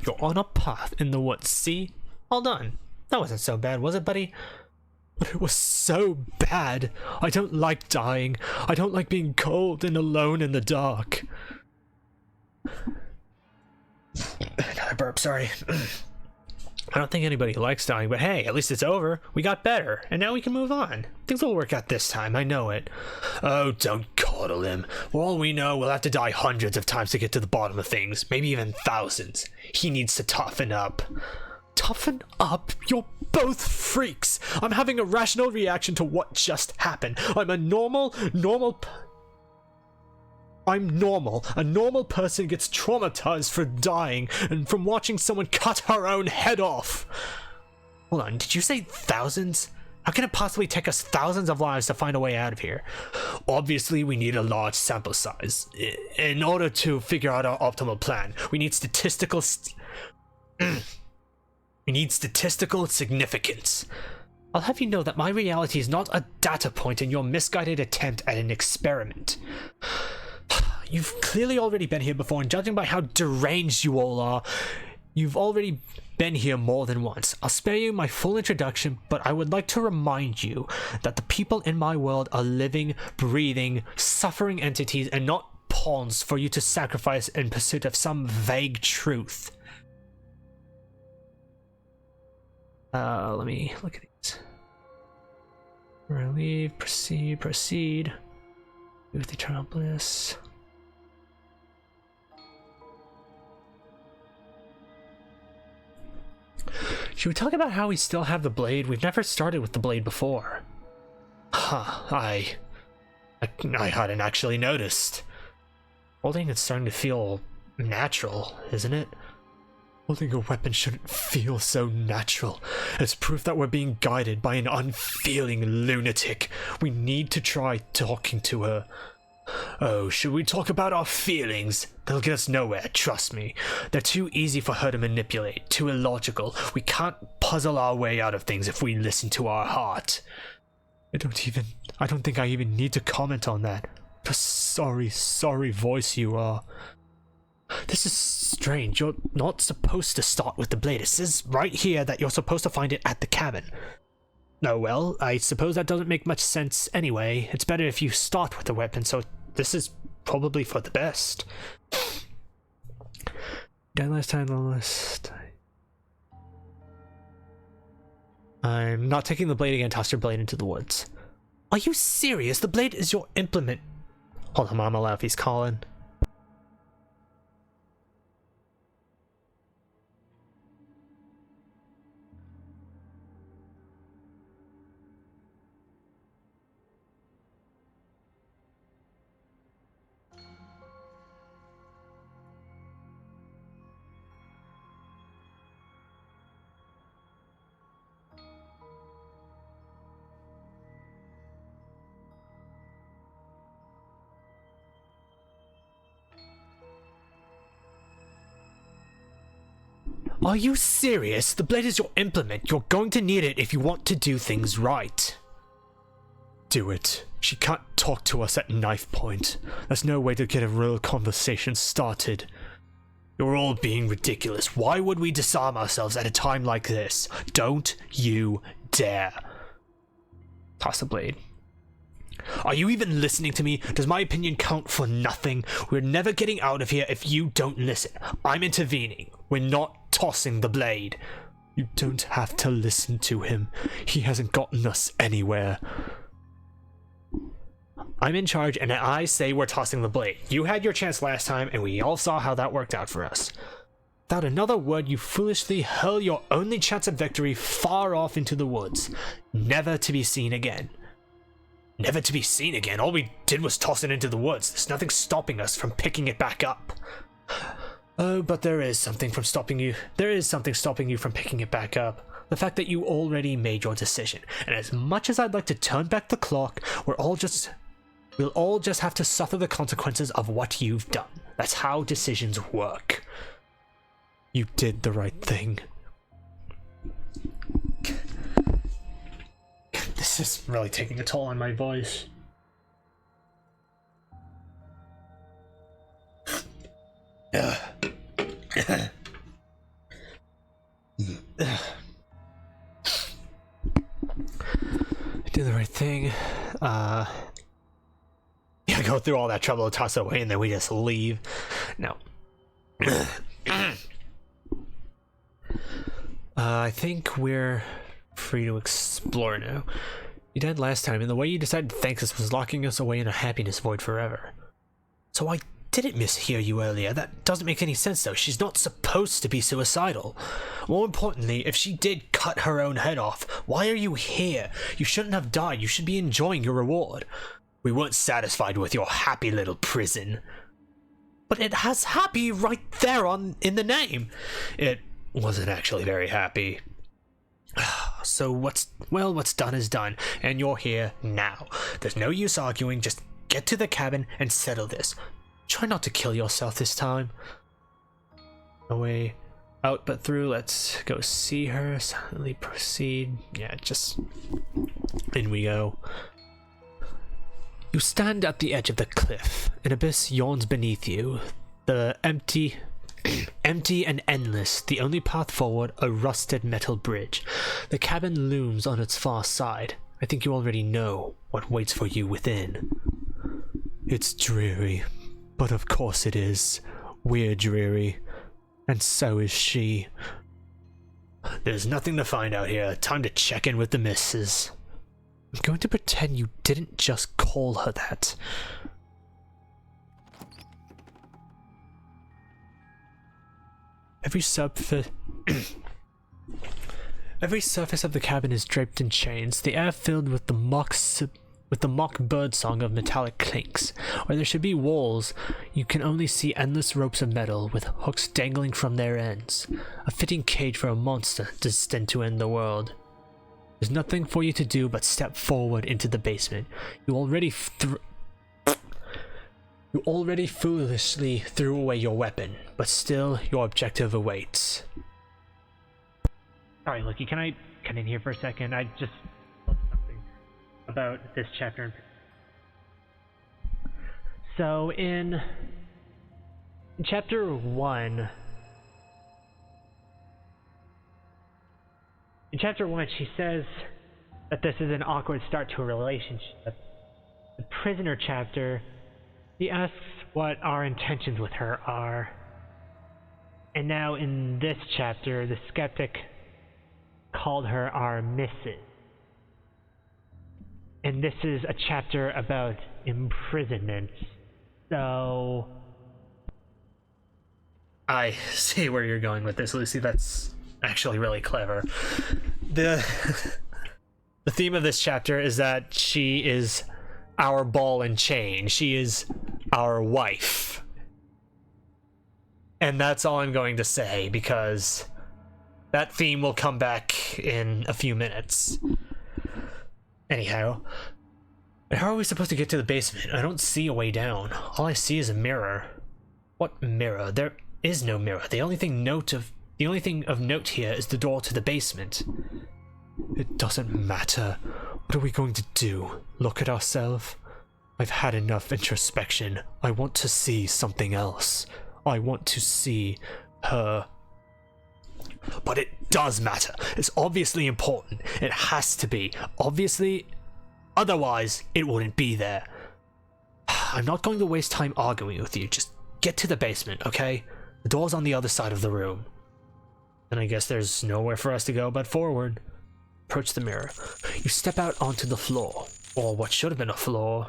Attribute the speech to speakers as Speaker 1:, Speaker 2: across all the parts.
Speaker 1: You're on a path in the woods, see? Well done. That wasn't so bad, was it, buddy? But it was so bad. I don't like dying. I don't like being cold and alone in the dark. Another burp, sorry. I don't think anybody likes dying, but hey, at least it's over. We got better, and now we can move on. Things will work out this time, I know it. Oh, don't coddle him. For all we know, we'll have to die hundreds of times to get to the bottom of things, maybe even thousands. He needs to toughen up. Toughen up? You're both freaks. I'm having a rational reaction to what just happened. I'm normal. A normal person gets traumatized for dying and from watching someone cut her own head off. Hold on, did you say thousands? How can it possibly take us thousands of lives to find a way out of here? Obviously, we need a large sample size. In order to figure out our optimal plan, we need statistical significance. I'll have you know that my reality is not a data point in your misguided attempt at an experiment. You've clearly already been here before, and judging by how deranged you all are, you've already been here more than once. I'll spare you my full introduction, but I would like to remind you that the people in my world are living, breathing, suffering entities and not pawns for you to sacrifice in pursuit of some vague truth. Let me look at these. Relieve, proceed. With eternal bliss. Should we talk about how we still have the blade? We've never started with the blade before. Huh, I hadn't actually noticed. Holding it's starting to feel natural, isn't it? Holding a weapon shouldn't feel so natural. It's proof that we're being guided by an unfeeling lunatic. We need to try talking to her. Oh, should we talk about our feelings? They'll get us nowhere, trust me. They're too easy for her to manipulate, too illogical. We can't puzzle our way out of things if we listen to our heart. I don't think I even need to comment on that. The sorry voice you are. This is strange. You're not supposed to start with the blade. It says right here that you're supposed to find it at the cabin. Oh well, I suppose that doesn't make much sense anyway. It's better if you start with the weapon, so this is probably for the best. Dead last time on the list. I'm not taking the blade again. Toss your blade into the woods. Are you serious? The blade is your implement. Hold on, Mama Laffy's calling. Are you serious? The blade is your implement. You're going to need it if you want to do things right. Do it. She can't talk to us at knife point. There's no way to get a real conversation started. You're all being ridiculous. Why would we disarm ourselves at a time like this? Don't you dare. Toss the blade. Are you even listening to me? Does my opinion count for nothing? We're never getting out of here if you don't listen. I'm intervening. We're not tossing the blade. You don't have to listen to him. He hasn't gotten us anywhere. I'm in charge and I say we're tossing the blade. You had your chance last time and we all saw how that worked out for us. Without another word, you foolishly hurl your only chance of victory far off into the woods, never to be seen again. Never to be seen again. All we did was toss it into the woods. There's nothing stopping us from picking it back up. Oh, but there is something stopping you from picking it back up. The fact that you already made your decision. And as much as I'd like to turn back the clock, we'll all just have to suffer the consequences of what you've done. That's how decisions work. You did the right thing. This is really taking a toll on my voice. do the right thing. Yeah, go through all that trouble to toss it away and then we just leave. No. I think we're free to explore now. You died last time, and the way you decided to thank us was locking us away in a happiness void forever. So I didn't mishear you earlier. That doesn't make any sense, though. She's not supposed to be suicidal. More importantly, if she did cut her own head off, why are you here? You shouldn't have died. You should be enjoying your reward. We weren't satisfied with your happy little prison. But it has happy right there in the name. It wasn't actually very happy. So what's done is done, and you're here now. There's no use arguing, just get to the cabin and settle this. Try not to kill yourself this time. No way out but through. Let's go see her. Silently proceed. Yeah, just in we go. You stand at the edge of the cliff. An abyss yawns beneath you. The empty and endless, the only path forward, a rusted metal bridge. The cabin looms on its far side. I think you already know what waits for you within. It's dreary, but of course it is. We're dreary, and so is she. There's nothing to find out here. Time to check in with the missus. I'm going to pretend you didn't just call her that. Every surface of the cabin is draped in chains, the air filled with the mock birdsong of metallic clinks. Where there should be walls, you can only see endless ropes of metal with hooks dangling from their ends. A fitting cage for a monster destined to end the world. There's nothing for you to do but step forward into the basement. You already foolishly threw away your weapon, but still your objective awaits. Sorry, Loki, can I come in here for a second? I just love something about this chapter. So in chapter 1, she says that this is an awkward start to a relationship. The prisoner chapter, he asks what our intentions with her are. And now in this chapter, the skeptic called her our missus. And this is a chapter about imprisonment. So I see where you're going with this, Lucy. That's actually really clever. The theme of this chapter is that she is our ball and chain. She is our wife. And that's all I'm going to say, because that theme will come back in a few minutes. Anyhow, how are we supposed to get to the basement? I don't see a way down. All I see is a mirror. What mirror? There is no mirror. The only thing of note here is the door to the basement. It doesn't matter. What are we going to do? Look at ourselves? I've had enough introspection. I want to see something else. I want to see her. But it does matter. It's obviously important. It has to be. Obviously, otherwise it wouldn't be there. I'm not going to waste time arguing with you. Just get to the basement, okay? The door's on the other side of the room. And I guess there's nowhere for us to go but forward. Approach the mirror. You step out onto the floor. Or what should have been a floor.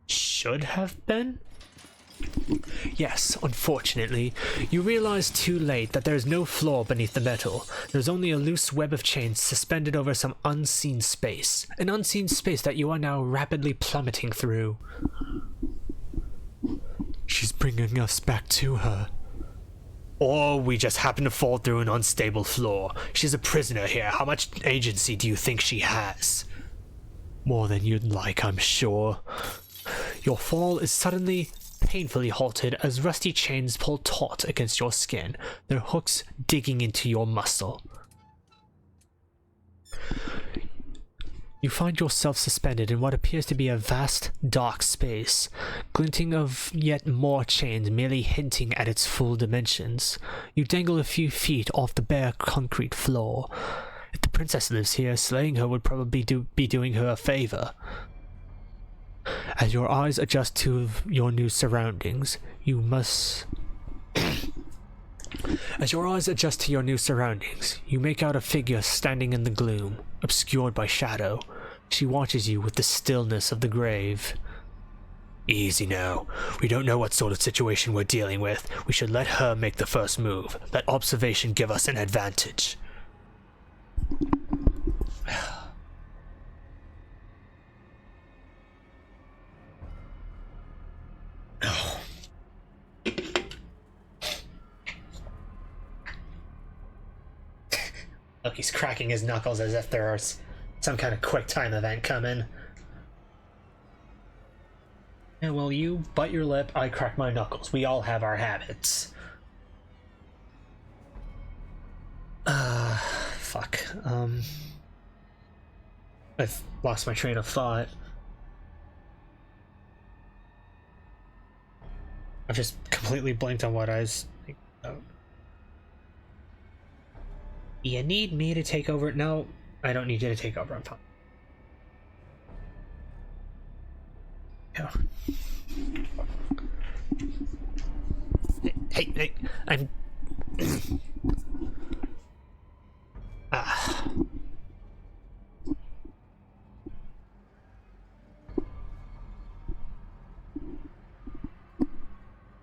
Speaker 1: Should have been? Yes, unfortunately. You realize too late that there is no floor beneath the metal. There's only a loose web of chains suspended over some unseen space. An unseen space that you are now rapidly plummeting through. She's bringing us back to her. Or we just happen to fall through an unstable floor. She's a prisoner here. How much agency do you think she has? More than you'd like, I'm sure. Your fall is suddenly painfully halted as rusty chains pull taut against your skin, their hooks digging into your muscle. You find yourself suspended in what appears to be a vast, dark space, glinting of yet more chains merely hinting at its full dimensions. You dangle a few feet off the bare concrete floor. If the princess lives here, slaying her would probably be doing her a favor. As your eyes adjust to your new surroundings, you must... As your eyes adjust to your new surroundings, you make out a figure standing in the gloom, obscured by shadow. She watches you with the stillness of the grave. Easy now. We don't know what sort of situation we're dealing with. We should let her make the first move. Let observation give us an advantage. Oh. Look, he's cracking his knuckles as if there's some kind of quick time event coming. And well, you bite your lip, I crack my knuckles. We all have our habits. Fuck. I've lost my train of thought. I've just completely blanked on what I was thinking about. You need me to take over? No, I don't need you to take over. I'm fine. Yeah. Hey, I'm...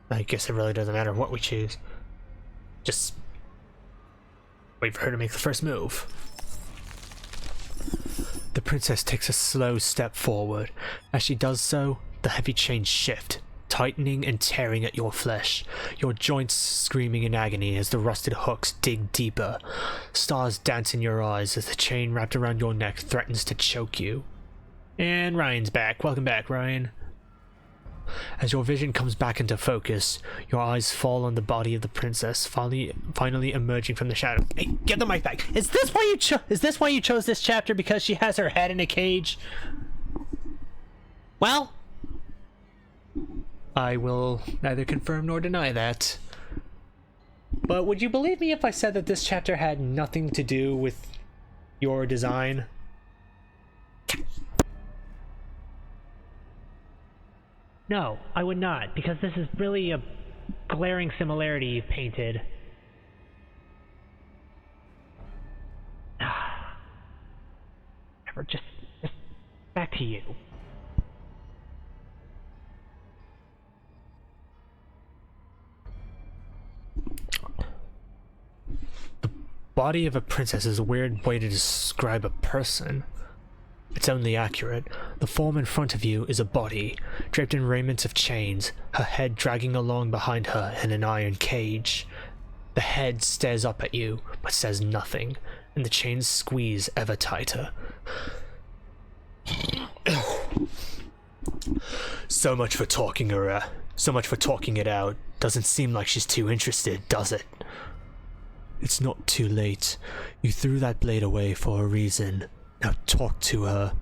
Speaker 1: I guess it really doesn't matter what we choose. Just wait for her to make the first move. The princess takes a slow step forward. As she does so, the heavy chains shift, tightening and tearing at your flesh, your joints screaming in agony as the rusted hooks dig deeper. Stars dance in your eyes as the chain wrapped around your neck threatens to choke you. And Ryan's back. Welcome back, Ryan. As your vision comes back into focus, your eyes fall on the body of the princess, finally emerging from the shadow. Hey, get the mic back. Is this why you chose this chapter, because she has her head in a cage? Well, I will neither confirm nor deny that. But would you believe me if I said that this chapter had nothing to do with your design? No, I would not, because this is really a glaring similarity you've painted. Just back to you. The body of a princess is a weird way to describe a person. It's only accurate. The form in front of you is a body, draped in raiments of chains, her head dragging along behind her in an iron cage. The head stares up at you, but says nothing, and the chains squeeze ever tighter. So much for talking it out. Doesn't seem like she's too interested, does it? It's not too late. You threw that blade away for a reason. Now talk to her.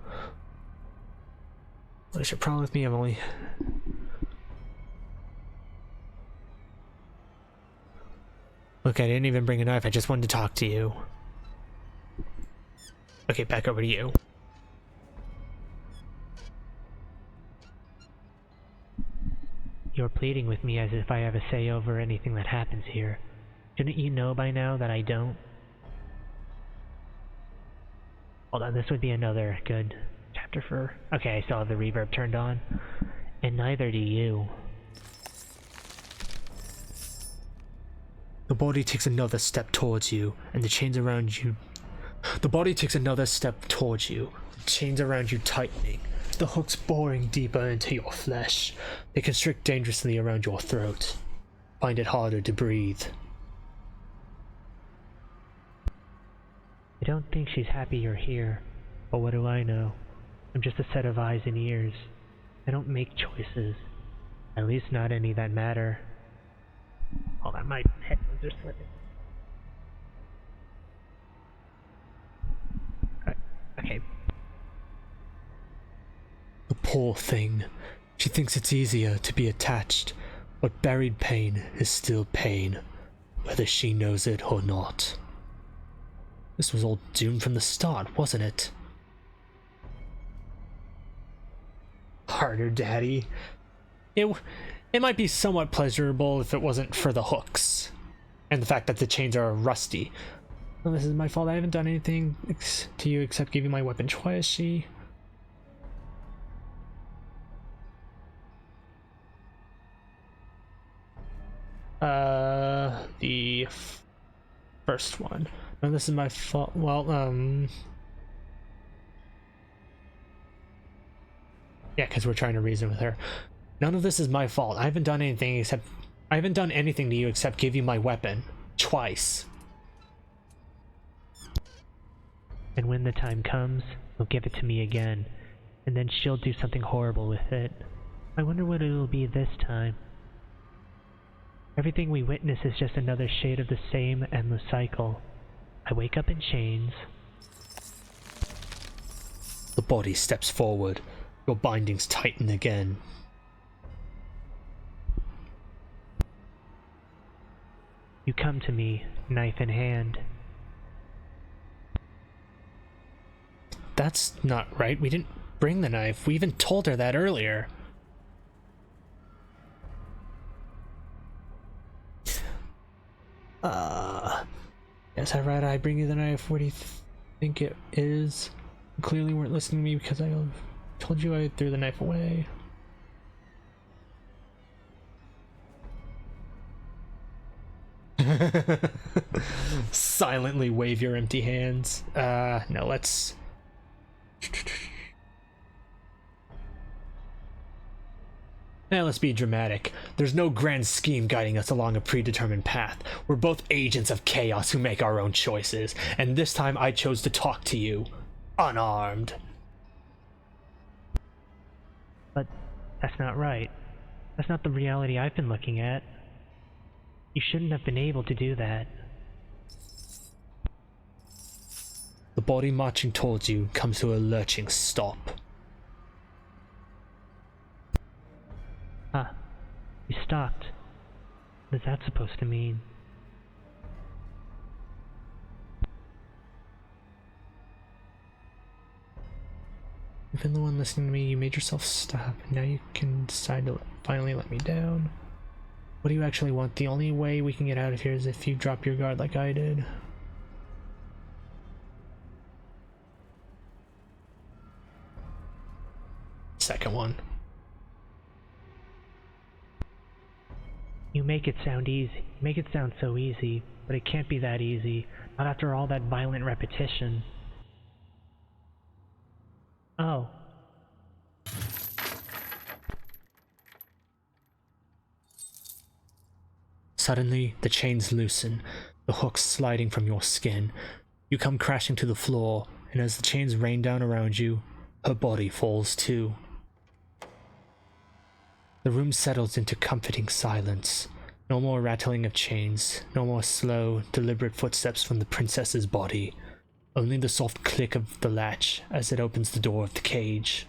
Speaker 1: What's your problem with me? I'm only... Look, I didn't even bring a knife. I just wanted to talk to you. Okay, back over to you. You're pleading with me as if I have a say over anything that happens here. Shouldn't you know by now that I don't? Hold on, this would be another good chapter for... Okay, I still have the reverb turned on. And neither do you. The body takes another step towards you, and the chains around you... The body takes another step towards you, the chains around you tightening, the hooks boring deeper into your flesh. They constrict dangerously around your throat. Find it harder to breathe. I don't think she's happy you're here, but what do I know? I'm just a set of eyes and ears. I don't make choices, at least not any that matter. Hold on, my headphones are slipping. Okay. The poor thing. She thinks it's easier to be attached, but buried pain is still pain, whether she knows it or not. This was all doomed from the start, wasn't it? Harder, Daddy. It might be somewhat pleasurable if it wasn't for the hooks. And the fact that the chains are rusty. Well, this is my fault. I haven't done anything to you except give you my weapon twice, she... The first one. No, this is my fault. Well, yeah, because we're trying to reason with her. None of this is my fault. I haven't done anything to you except give you my weapon. Twice.
Speaker 2: And when the time comes, you'll give it to me again. And then she'll do something horrible with it. I wonder what it'll be this time. Everything we witness is just another shade of the same endless cycle. I wake up in chains.
Speaker 1: The body steps forward. Your bindings tighten again.
Speaker 2: You come to me, knife in hand.
Speaker 1: That's not right. We didn't bring the knife. We even told her that earlier. Yes, I read I bring you the knife. What do you think it is? You clearly weren't listening to me because I told you I threw the knife away. Silently wave your empty hands. No, let's... Now let's be dramatic. There's no grand scheme guiding us along a predetermined path. We're both agents of chaos who make our own choices, and this time I chose to talk to you, unarmed.
Speaker 2: But that's not right. That's not the reality I've been looking at. You shouldn't have been able to do that.
Speaker 1: The body marching towards you comes to a lurching stop.
Speaker 2: Ah, you stopped. What is that supposed to mean?
Speaker 1: You've been the one listening to me, you made yourself stop, and now you can decide to finally let me down. What do you actually want? The only way we can get out of here is if you drop your guard like I did. Second one.
Speaker 2: You make it sound easy. You make it sound so easy, but it can't be that easy. Not after all that violent repetition. Oh.
Speaker 1: Suddenly, the chains loosen, the hooks sliding from your skin. You come crashing to the floor, and as the chains rain down around you, her body falls too. The room settles into comforting silence. No more rattling of chains, no more slow, deliberate footsteps from the princess's body. Only the soft click of the latch as it opens the door of the cage.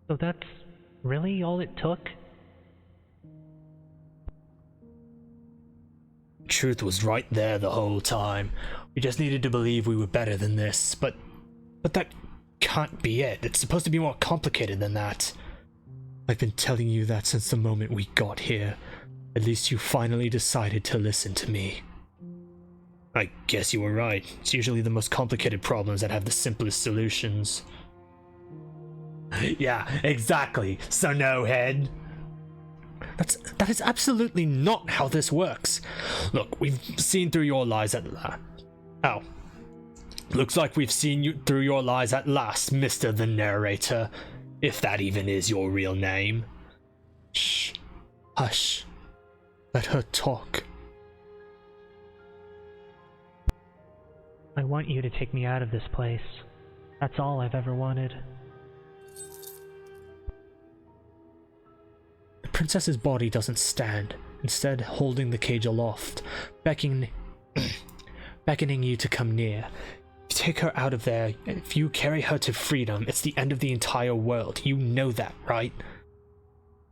Speaker 2: So that's really all it took?
Speaker 1: Truth was right there the whole time. We just needed to believe we were better than this, but that can't be it. It's supposed to be more complicated than that. I've been telling you that since the moment we got here. At least you finally decided to listen to me. I guess you were right. It's usually the most complicated problems that have the simplest solutions. Yeah, exactly. So no, head. That is absolutely not how this works. Look, we've seen through your lies at last. Oh. Looks like we've seen you through your lies at last, Mr. the Narrator. If that even is your real name. Shh. Hush. Let her talk.
Speaker 2: I want you to take me out of this place. That's all I've ever wanted.
Speaker 1: The princess's body doesn't stand, instead holding the cage aloft, beckoning you to come near. If you take her out of there, if you carry her to freedom, it's the end of the entire world. You know that, right?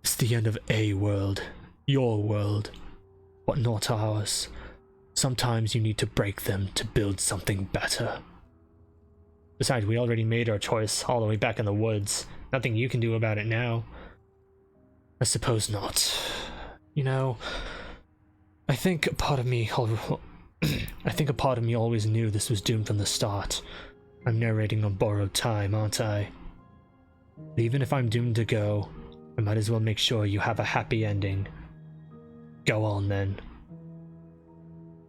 Speaker 1: It's the end of a world. Your world. But not ours. Sometimes you need to break them to build something better. Besides, we already made our choice all the way back in the woods. Nothing you can do about it now. I suppose not. You know, I think a part of me always knew this was doomed from the start. I'm narrating on borrowed time, aren't I? But even if I'm doomed to go, I might as well make sure you have a happy ending. Go on then.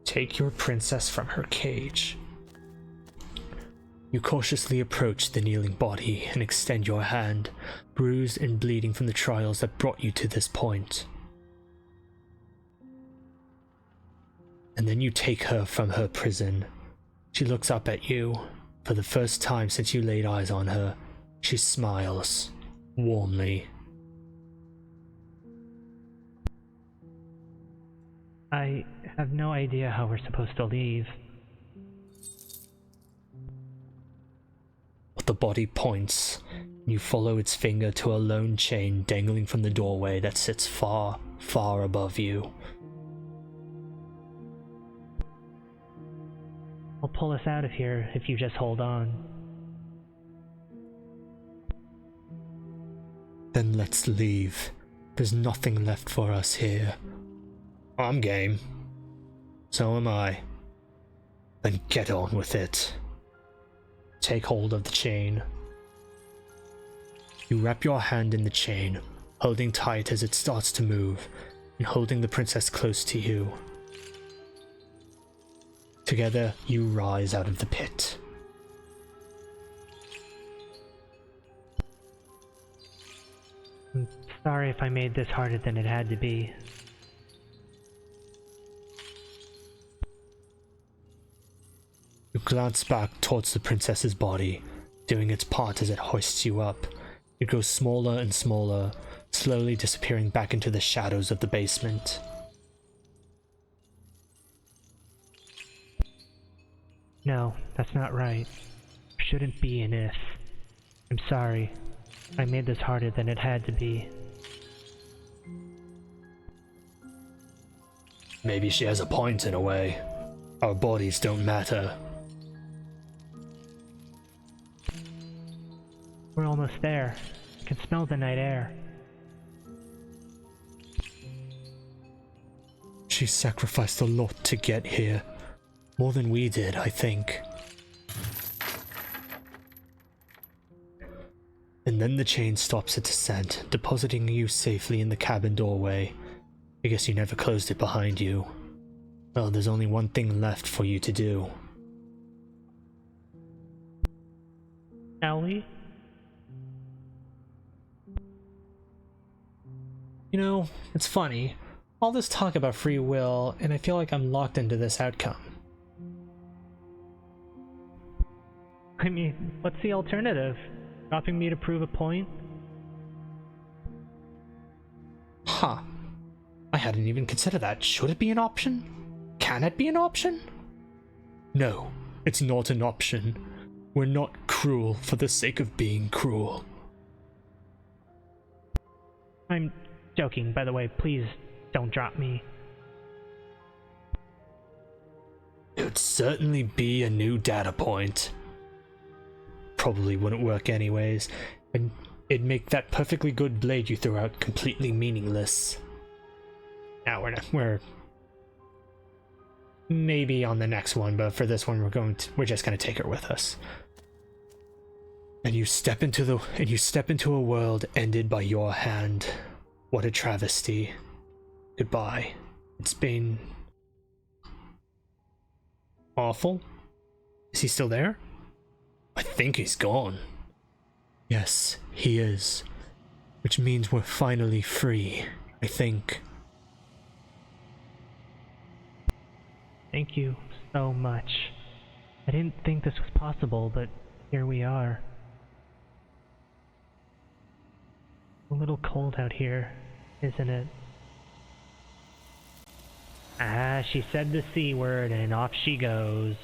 Speaker 1: Take your princess from her cage. You cautiously approach the kneeling body and extend your hand, bruised and bleeding from the trials that brought you to this point. And then you take her from her prison. She looks up at you. For the first time since you laid eyes on her, she smiles, warmly.
Speaker 2: I have no idea how we're supposed to leave.
Speaker 1: The body points. You follow its finger to a lone chain dangling from the doorway that sits far, far above you.
Speaker 2: I'll pull us out of here if you just hold on.
Speaker 1: Then let's leave. There's nothing left for us here. I'm game. So am I. Then get on with it. Take hold of the chain. You wrap your hand in the chain, holding tight as it starts to move, and holding the princess close to you. Together, you rise out of the pit.
Speaker 2: I'm sorry if I made this harder than it had to be.
Speaker 1: You glance back towards the princess's body, doing its part as it hoists you up. It grows smaller and smaller, slowly disappearing back into the shadows of the basement.
Speaker 2: No, that's not right. There shouldn't be an if. I'm sorry. I made this harder than it had to be.
Speaker 1: Maybe she has a point in a way. Our bodies don't matter.
Speaker 2: We're almost there. I can smell the night air.
Speaker 1: She sacrificed a lot to get here. More than we did, I think. And then the chain stops its descent, depositing you safely in the cabin doorway. I guess you never closed it behind you. Well, there's only one thing left for you to do.
Speaker 2: Ellie?
Speaker 1: You know, it's funny. All this talk about free will, and I feel like I'm locked into this outcome.
Speaker 2: I mean, what's the alternative? Dropping me to prove a point?
Speaker 1: Huh. I hadn't even considered that. Should it be an option? Can it be an option? No, it's not an option. We're not cruel for the sake of being cruel.
Speaker 2: I'm joking, by the way. Please don't drop me.
Speaker 1: It would certainly be a new data point. Probably wouldn't work anyways, and it'd make that perfectly good blade you threw out completely meaningless. Now we're maybe on the next one, but for this one we're just gonna take her with us. And you step into a world ended by your hand. What a travesty. Goodbye. It's been awful. Is he still there? I think he's gone. Yes, he is. Which means we're finally free, I think.
Speaker 2: Thank you so much. I didn't think this was possible, but here we are. A little cold out here, isn't it? Ah, she said the C word and off she goes.